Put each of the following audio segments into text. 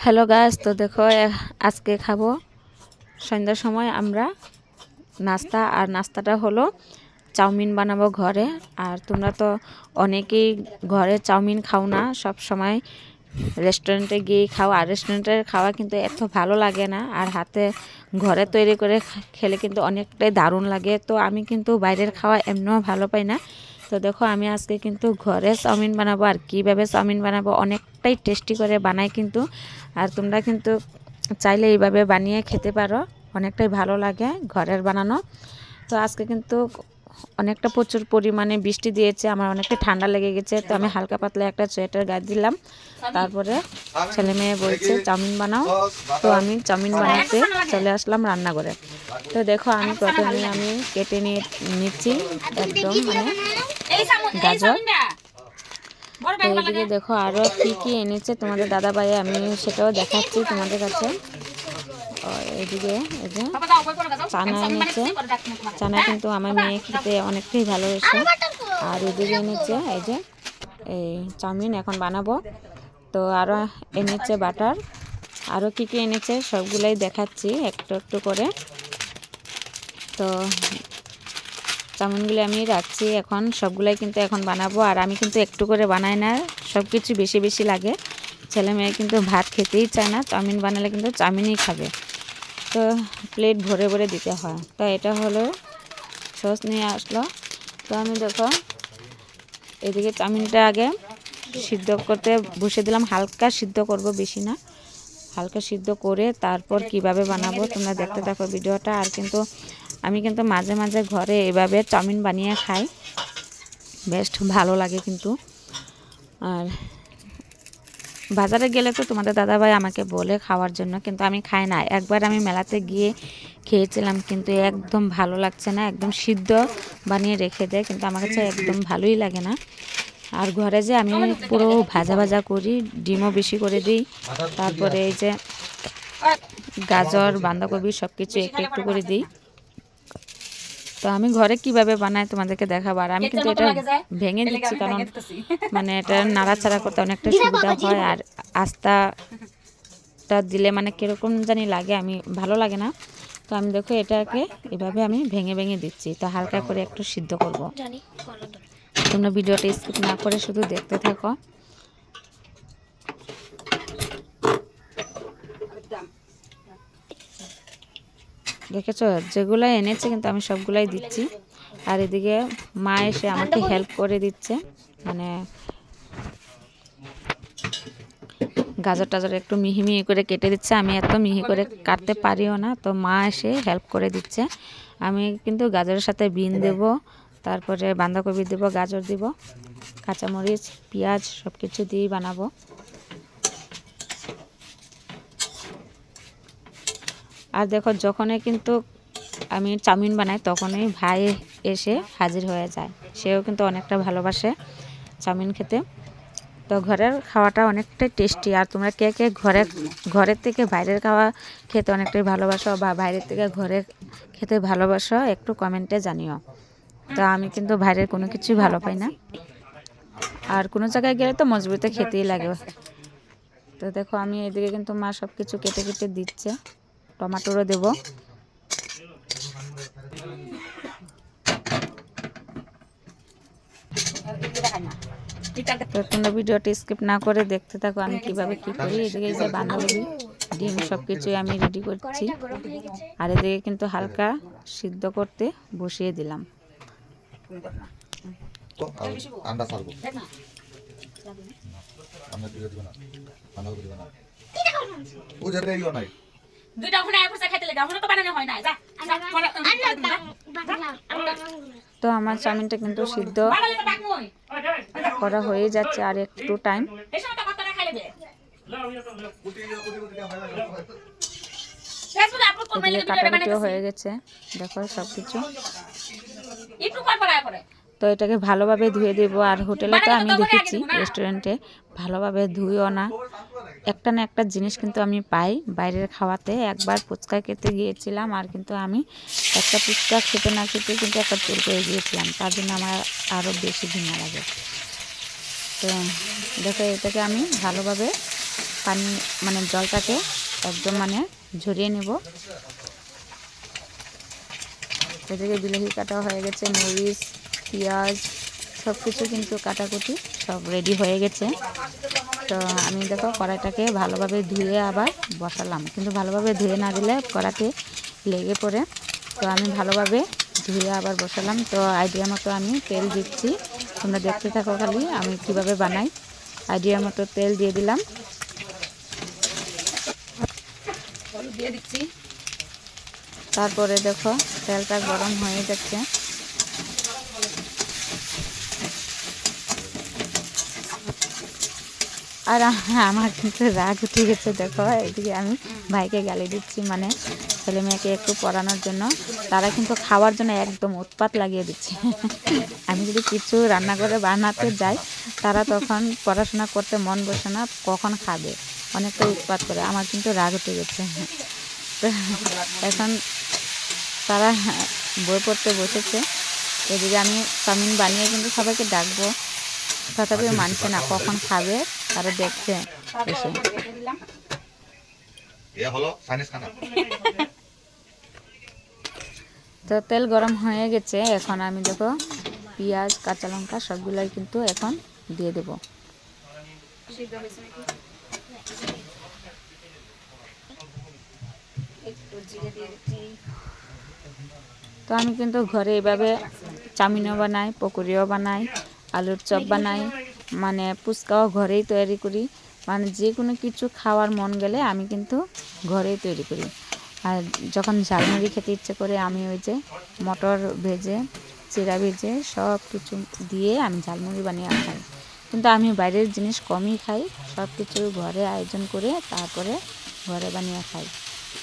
Hello guys, তো দেখো আজকে খাবো সন্ধ্যার সময় আমরা নাস্তা। আর নাস্তাটা হলো চাউমিন বানাবো ঘরে। আর তোমরা তো অনেকেই ঘরে চাউমিন খাও না, সব সময় রেস্টুরেন্টে গিয়ে খাও। আর রেস্টুরেন্টের খাওয়া কিন্তু এত ভালো লাগে না, আর হাতে ঘরে তৈরি করে খেলে কিন্তু অনেকটাই দারুণ লাগে। তো আমি কিন্তু বাইরের খাওয়া এমনিও ভালো পাই না। তো দেখো আমি আজকে কিন্তু ঘরে চাউমিন বানাবো। আর কীভাবে চাউমিন বানাবো, অনেকটাই টেস্টি করে বানাই কিন্তু। আর তোমরা কিন্তু চাইলে এইভাবে বানিয়ে খেতে পারো, অনেকটাই ভালো লাগে ঘরের বানানো। তো আজকে কিন্তু অনেকটা প্রচুর পরিমাণে বৃষ্টি দিয়েছে, আমার অনেকটা ঠান্ডা লেগে গেছে। তো আমি হালকা পাতলা একটা সোয়েটার গায়ে দিলাম। তারপরে ছেলে মেয়ে বলছে চাউমিন বানাও, তো আমি চাউমিন বানাতে চলে আসলাম রান্নাঘরে। তো দেখো আমি প্রথমে আমি কেটে নিচ্ছি একদম গাজর। তো এইদিকে দেখো আরও কী কী এনেছে তোমাদের দাদা ভাই, আমি সেটাও দেখাচ্ছি তোমাদের কাছে। এইদিকে এই যে চানা এনেছে, চানা কিন্তু আমার মেয়ে খেতে অনেকটাই ভালোবাসে। আর এদিকে এনেছে এই যে এই চাউমিন এখন বানাবো। তো আরও এনেছে বাটার, আরও কী কী এনেছে সবগুলাই দেখাচ্ছি একটু একটু করে। তো চাউমিনগুলো আমি রাখছি, এখন সবগুলাই কিন্তু এখন বানাবো। আর আমি কিন্তু একটু করে বানাই না, সব কিছু বেশি বেশি লাগে। ছেলে মেয়ে কিন্তু ভাত খেতেই চায় না, চাউমিন বানালে কিন্তু চাউমিনই খাবে। তো প্লেট ভরে ভরে দিতে হয়। তো এটা হলো সস নিয়ে আসলো। তো আমি দেখো এদিকে চাউমিনটা আগে সিদ্ধ করতে বসে দিলাম, হালকা সিদ্ধ করব, বেশি না, হালকা সিদ্ধ করে তারপর কিভাবে বানাবো তোমরা দেখতে থাকো ভিডিওটা। আর কিন্তু আমি কিন্তু মাঝে মাঝে ঘরে এভাবে চাউমিন বানিয়ে খাই, বেশ ভালো লাগে কিন্তু। আর বাজারে গেলে তো তোমাদের দাদাভাই আমাকে বলে খাওয়ার জন্য, কিন্তু আমি খাই না। একবার আমি মেলাতে গিয়ে খেয়েছিলাম, কিন্তু একদম ভালো লাগছে না, একদম সিদ্ধ বানিয়ে রেখে দেয়, কিন্তু আমার কাছে একদম ভালোই লাগে না। আর ঘরে যে আমি পুরো ভাজা ভাজা করি, ডিমও বেশি করে দিই, তারপরে এই যে গাজর বাঁধাকপি সব কিছু একটু একটু করে দিই। তো আমি ঘরে কিভাবে বানাই তোমাদেরকে দেখাবো। আর আমি কিন্তু এটা ভেঙে দিচ্ছি, কারণ মানে এটা নাড়াচাড়া করতে অনেকটা সুবিধা হয়। আর আস্তাটা দিলে মানে কীরকম জানি লাগে, আমি ভালো লাগে না। তো আমি দেখো এটাকে এভাবে আমি ভেঙে ভেঙে দিচ্ছি, তো হালকা করে একটু সিদ্ধ করব। তোমরা ভিডিওটা স্কিপ না করে শুধু দেখতে থাকো। দেখেছো যেগুলো এনেছে কিন্তু আমি সবগুলাই দিচ্ছি। আর এদিকে মা এসে আমাকে হেল্প করে দিচ্ছে, মানে গাজর টাজর একটু মিহি মিহি করে কেটে দিচ্ছে, আমি এত মিহি করে কাটতে পারিও না। তো মা এসে হেল্প করে দিচ্ছে। আমি কিন্তু গাজরের সাথে বিন দেব, তারপরে বাঁধাকপি দেব, গাজর দেব, কাঁচামরিচ পেঁয়াজ সব কিছু দিয়েই বানাবো। আর দেখো যখনই কিন্তু আমি চাউমিন বানাই তখনই ভাই এসে হাজির হয়ে যায়, সেও কিন্তু অনেকটা ভালোবাসে চাউমিন খেতে। তো ঘরের খাওয়াটা অনেকটাই টেস্টি। আর তোমরা কে কে ঘরের থেকে বাইরের খাওয়া খেতে অনেকটাই ভালোবাসো, বা বাইরের থেকে ঘরে খেতে ভালোবাসো, একটু কমেন্টে জানিও। তো আমি কিন্তু বাইরের কোনো কিছুই ভালো পাই না, আর কোনো জায়গায় গেলে তো মজবুতে খেতেই লাগে। তো দেখো আমি এদিকে কিন্তু মা সব কিছু কেটে কেটে দিচ্ছে, টমেটোরও দেব। তো তোমরা ভিডিওটি স্কিপ না করে দেখতে থাকো আমি কিভাবে কি করি। এদিকে যে বাঁধাকপি ডিম সব কিছুই আমি রেডি করছি, আর এদিকে কিন্তু হালকা সিদ্ধ করতে বসিয়ে দিলাম। তো আমার চাউমিনটা কিন্তু সিদ্ধ করা হয়ে যাচ্ছে, আর একটু টাইম। কাটাকুটিও হয়ে গেছে, দেখো সব কিছু। তো এটাকে ভালোভাবে ধুয়ে দেব। আর হোটেলে তো আমি দেখেছি, রেস্টুরেন্টে ভালোভাবে ধুয়েও না, একটা না একটা জিনিস কিন্তু আমি পাই বাইরের খাওয়াতে। একবার ফুচকা খেতে গিয়েছিলাম, আর কিন্তু আমি একটা ফুচকা খেতে না খেতে কিন্তু একটা চুল পেয়ে গিয়েছিলাম, তার জন্য আমার আরও বেশি ঘৃণা লাগে। তো দেখো এটাকে আমি ভালোভাবে পানি মানে জলটাকে একদম মানে ঝরিয়ে নেব। এদিকে বিলাহি কাটা হয়ে গেছে, মরিচ, পেঁয়াজ সব কিছু কিন্তু কাটাকুটি সব রেডি হয়ে গেছে। তো আমি দেখো কড়াইটাকে ভালোভাবে ধুয়ে আবার বসালাম, কিন্তু ভালোভাবে ধুয়ে না দিলে কড়াতে লেগে পড়ে। তো আমি ভালোভাবে ধুয়ে আবার বসালাম। তো আইডিয়া মতো আমি তেল দিচ্ছি, তোমরা দেখতে থাকো খালি আমি কিভাবে বানাই। আইডিয়া মতো তেল দিয়ে দিলাম, দিয়ে দিচ্ছি। তারপরে দেখো তেলটা গরম হয়ে যাচ্ছে। আর আমার কিন্তু রাগ উঠে গেছে, দেখো এদিকে আমি ভাইকে গালি দিচ্ছি, মানে ছেলে মেয়েকে একটু পড়ানোর জন্য। তারা কিন্তু খাওয়ার জন্য একদম উৎপাত লাগিয়ে দিচ্ছে। আমি যদি কিছু রান্না করে বানাতে যাই, তারা তখন পড়াশোনা করতে মন বসে না, কখন খাবে, অনেকটা উৎপাত করে। আমার কিন্তু রাগ উঠে গেছে। তো এখন তারা বই পড়তে বসেছে, এদিকে আমি চাউমিন বানিয়ে কিন্তু সবাইকে ডাকবো, তথাপিও মানছে না, কখন খাবে তারা দেখছে এসে। তো তেল গরম হয়ে গেছে, এখন আমি দেখো পেঁয়াজ, কাঁচা লঙ্কা সবগুলাই কিন্তু এখন দিয়ে দেব। তো আমি কিন্তু ঘরে এভাবে চাউমিনও বানাই, পকোড়িও বানাই, আলুর চপ বানাই, মানে ফুচকাও ঘরেই তৈরি করি। মানে যে কোনো কিছু খাওয়ার মন গেলে আমি কিন্তু ঘরেই তৈরি করি। আর যখন ঝালমুড়ি খেতে ইচ্ছে করে আমি ওই যে মটর ভেজে, চিড়া ভেজে সব কিছু দিয়ে আমি ঝালমুড়ি বানিয়ে খাই। কিন্তু আমি বাইরের জিনিস কমই খাই, সব কিছু ঘরে আয়োজন করে তারপরে ঘরে বানিয়ে খাই।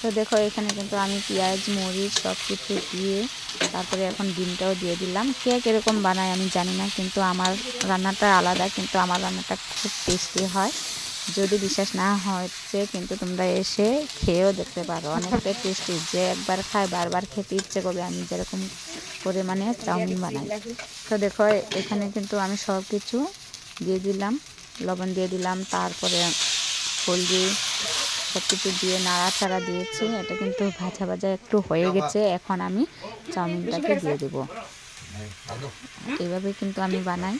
তো দেখো এখানে কিন্তু আমি পেঁয়াজ, মরিচ সব কিছু দিয়ে তারপরে এখন ডিমটাও দিয়ে দিলাম। কে কীরকম বানায় আমি জানি না, কিন্তু আমার রান্নাটা আলাদা, কিন্তু আমার রান্নাটা খুব টেস্টি হয়। যদি বিশ্বাস না হচ্ছে কিন্তু তোমরা এসে খেয়েও দেখতে পারো, অনেকটা টেস্টি। যে একবার খায় বারবার খেতে ইচ্ছে করবে, আমি যেরকম করে মানে চাউমিন বানাই। তো দেখো এখানে কিন্তু আমি সব কিছু দিয়ে দিলাম, লবণ দিয়ে দিলাম, তারপরে হলদি সব কিছু দিয়ে নাড়াচাড়া দিয়েছি। এটা কিন্তু ভাজা ভাজা একটু হয়ে গেছে, এখন আমি চাউমিনটাকে দিয়ে দেব। এইভাবে কিন্তু আমি বানাই।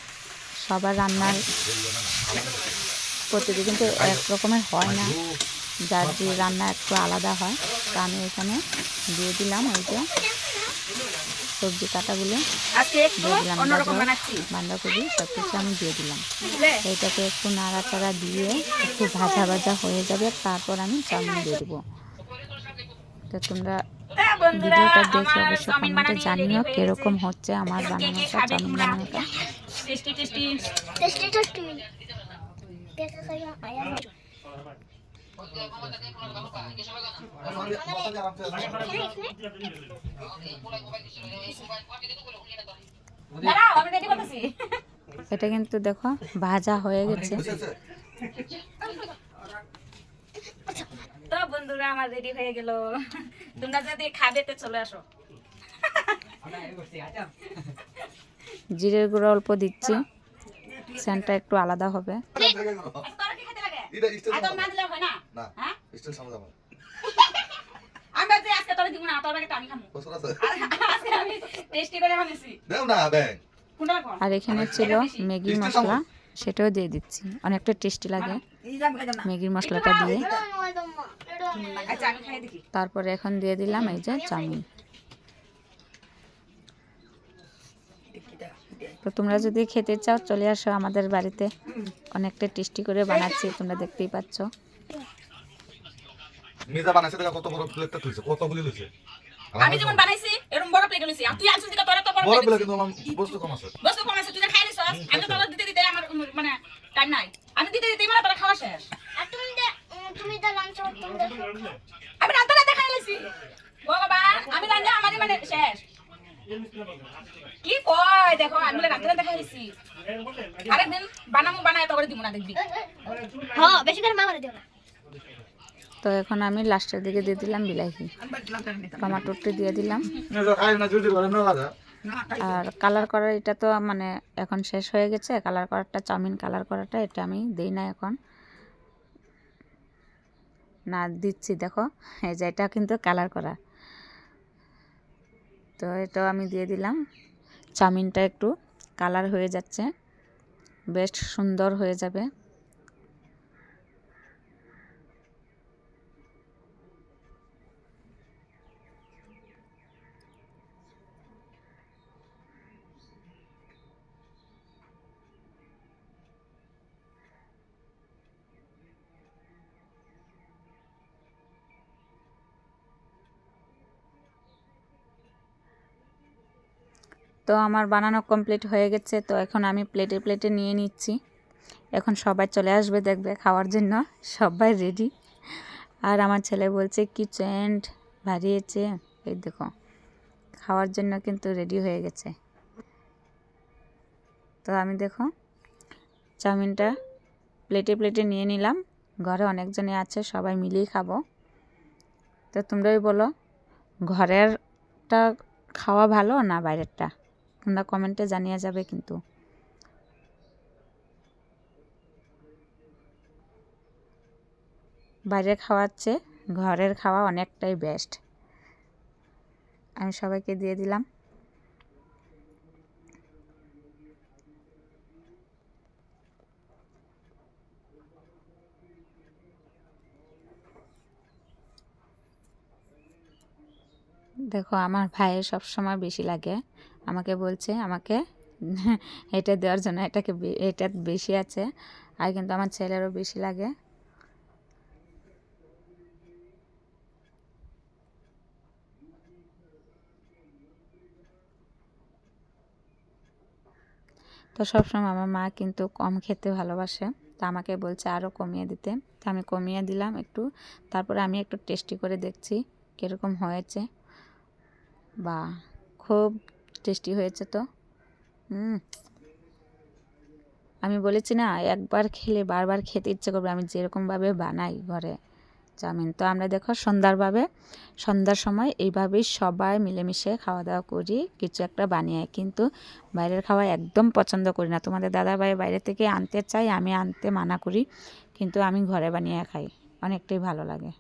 সবার রান্নার পদ্ধতি কিন্তু এক রকমের হয় না, যার যে রান্না একটু আলাদা হয়। তো আমি এখানে দিয়ে দিলাম ওই যে সবজি কাটাগুলো দিয়ে দিলাম, বাঁধাকপি সব কিছু আমি দিয়ে দিলাম। এইটাকে একটু নাড়াচাড়া দিয়ে একটু ভাজা ভাজা হয়ে যাবে, তারপর আমি চাউমিন দিয়ে দেবো। তো তোমরা ভিডিওটা দেখে অবশ্যই কমেন্টে জানিও কীরকম হচ্ছে আমার বানানোটা, চাউমিন বানানোটা। এটা কিন্তু দেখো ভাজা হয়ে গেছে। তো বন্ধুরা আমার রেডি হয়ে গেল, তোমরা যদি খাবে তো চলে আসো। জিরের গুঁড়ো অল্প দিচ্ছি, সেন্টটা একটু আলাদা হবে। আর এখানে ছিল ম্যাগি মশলা, সেটাও দিয়ে দিচ্ছি, অনেকটা টেস্টি লাগে ম্যাগির মশলাটা দিয়ে। তারপরে এখন দিয়ে দিলাম এই যে চাউমিন। তো তোমরা যদি খেতে চাও চলে আসো আমাদের বাড়িতে, অনেকটা টেস্টি করে বানাচ্ছি, তোমরা দেখতেই পাচ্ছ। মেজা বানাইছে দেখা কত বড় প্লেটটা তুইছে, কতগুলি লইছে। আমি যেমন বানাইছি এরকম বড় প্লেট লইছি, আর তুই আনছিস দিকে তোরা তো বড় প্লেট কিন্তু আমার বস্তু কম আছে। বস্তু কম আছে, তুই যা খাই নিছস, আমি তো তোরা দিতে দিতে আমার মানে টাইম নাই, আমি দিতে দিতে মানে তোরা খাওয়া শেষ। আর তুমি দা লাঞ্চ আমি রান্না দেখাই লইছি ভগবান, আমি রান্না আমারই মানে শেষ। কি কয় দেখো আমি রান্না দেখাই লইছি, আরেকদিন বানামু বানায় তো করে দিব না দেখবি। হ্যাঁ বেশি করে মা করে দিও না। তো এখন আমি লাস্টের দিকে দিয়ে দিলাম বিলাহি, টমাটোটি দিয়ে দিলাম। আর কালার করার এটা তো মানে এখন শেষ হয়ে গেছে, কালার করারটা চাউমিন কালার করাটা এটা আমি দেই না এখন। না দিচ্ছি দেখো, এই যে এটা কিন্তু কালার করা। তো এটাও আমি দিয়ে দিলাম। চাউমিনটা একটু কালার হয়ে যাচ্ছে, বেশ সুন্দর হয়ে যাবে। তো আমার বানানো কমপ্লিট হয়ে গেছে। তো এখন আমি প্লেটে প্লেটে নিয়ে নিচ্ছি। এখন সবাই চলে আসবে দেখবে খাওয়ার জন্য, সবাই রেডি। আর আমার ছেলে বলছে কিচেন বাড়িয়েছে, এই দেখো খাওয়ার জন্য কিন্তু রেডি হয়ে গেছে। তো আমি দেখো চাউমিনটা প্লেটে প্লেটে নিয়ে নিলাম। ঘরে অনেকজনে আছে, সবাই মিলেই খাবো। তো তোমরাই বলো ঘরেরটা খাওয়া ভালো না বাইরেরটা, তোমরা কমেন্টে জানিয়ে যাবে কিন্তু। বাইরের খাওয়ার চেয়ে ঘরের খাওয়া অনেকটাই বেস্ট। আমি সবাইকে দিয়ে দিলাম। দেখো আমার ভাইয়ের সব সময় বেশি লাগে, আমাকে বলছে আমাকে এটা দেওয়ার জন্য, এটা বেশি আছে। আর কিন্তু আমার ছেলেরও বেশি লাগে। তো সবসময় আমার মা কিন্তু কম খেতে ভালোবাসে, তো আমাকে বলছে আরও কমিয়ে দিতে। তো আমি কমিয়ে দিলাম একটু। তারপরে আমি একটু টেস্টি করে দেখছি কীরকম হয়েছে। বা খুব টেস্টি হয়েছে। তো আমি বলেছি না, একবার খেলে বারবার খেতে ইচ্ছে করবে, আমি যেরকমভাবে বানাই ঘরে চাউমিন। তো আমরা দেখো সন্ধ্যার সময় এইভাবেই সবাই মিলেমিশে খাওয়া দাওয়া করি, কিছু একটা বানিয়ে। কিন্তু বাইরের খাওয়া একদম পছন্দ করি না। তোমাদের দাদাভাই বাইরে থেকে আনতে চাই, আমি আনতে মানা করি, কিন্তু আমি ঘরে বানিয়ে খাই, অনেকটাই ভালো লাগে।